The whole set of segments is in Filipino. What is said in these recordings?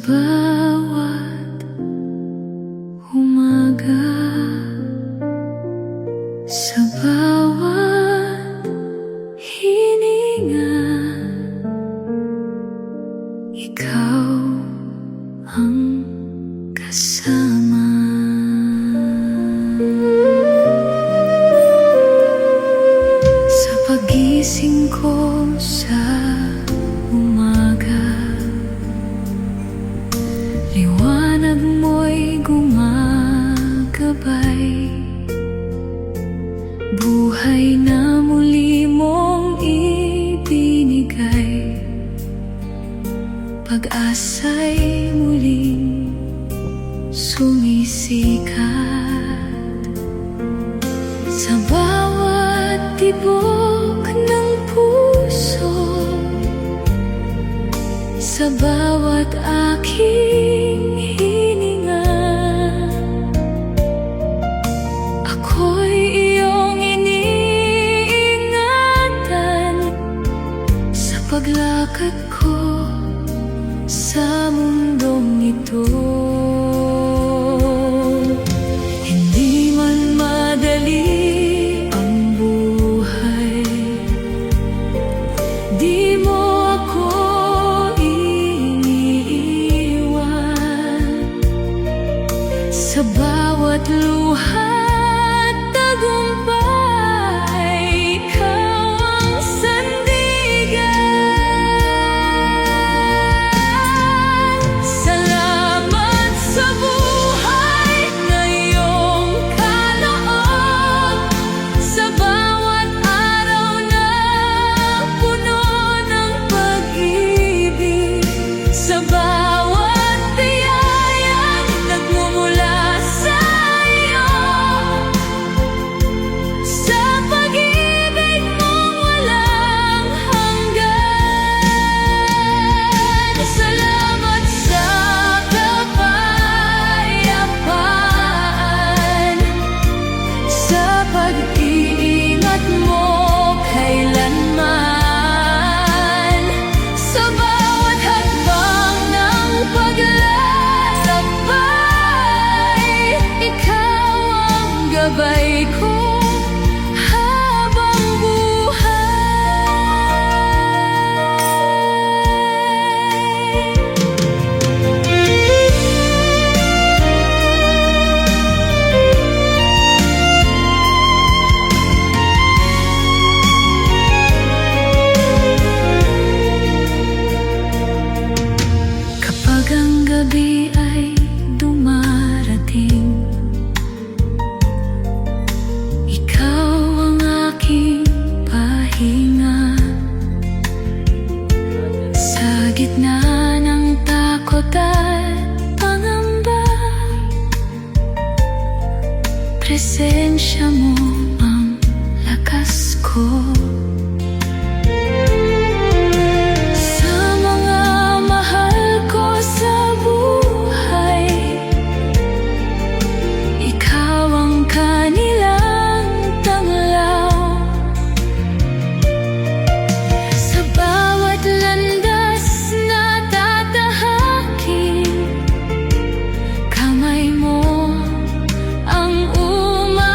bawat umaga, sa bawat hininga, ikaw ang kasama. Sa pagising ko sa umaga, liwanag mo'y gumagabay. Buhay na muli mong ibinigay, pag-asa'y muling sumisikat. Sa bawat tibok ng puso, sa bawat aking hininga, ako'y iyong iniingatan. Sa paglakad ko sa mundong ito, hindi man madali ang buhay, di mo ako iniiwan. Sa bawat luha at tagumpay, ikaw ang sandigan. Salamat sa buhay na iyong kaloob, sa bawat araw na puno ng pag-ibig, sa bawat biyayang nagmumula sa iyo, sa pag-ibig mong walang hanggan. Salamat sa kapayapaan, sa pag-iingat mo kailanman, sa bawat hakbang ng paglalakbay, ikaw ang gabay ko habang kapag ang gabi ay dumarating, ikaw ang aking pahinga. Sa gitna ng takot at pangamba, presensya mo ang lakas ko. Sa mga mahal ko sa buhay, ikaw ang kanilang tanglaw. Sa bawat landas na tatahakin, kamay mo ang umaakay.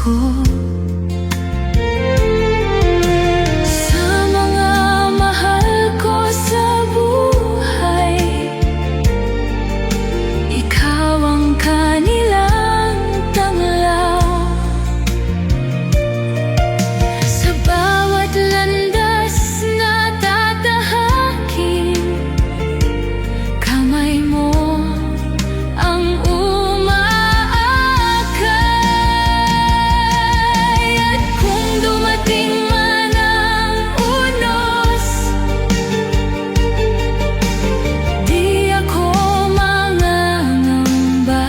ko. Sa mga mahal ko sa buhay, ikaw ang kanilang tanglaw. Sa bawat landas na tatahakin, kamay mo ang umaakay. At kung dumating man ang unos, di ako mangangamba,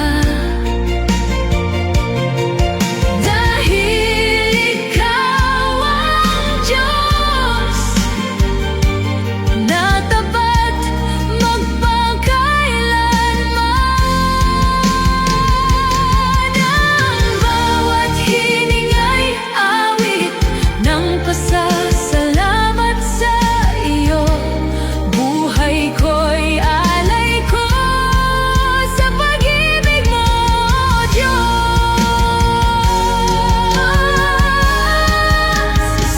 dahil ikaw ang Diyos na tapat magpakailanman. Ang bawat hininga'y awit ng pasasalamat sa iyo. Buhay ko'y alay ko sa pag-ibig mo, Diyos.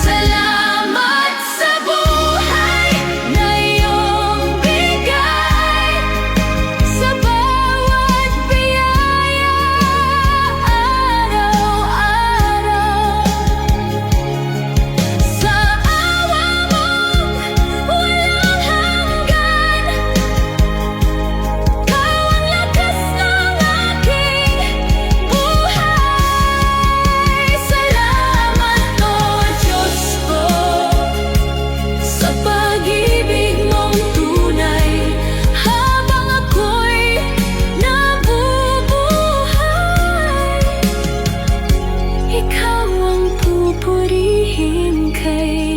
Salamat sa buhay na iyong bigay, sa bawat biyaya araw-araw, sa awa mong walang hanggan. Ikaw ang lakas ng aking buhay. Salamat, O Diyos ko, sa pag-ibig mong tunay. Habang ako'y nabubuhay, ikaw ang pupurihin kailanman.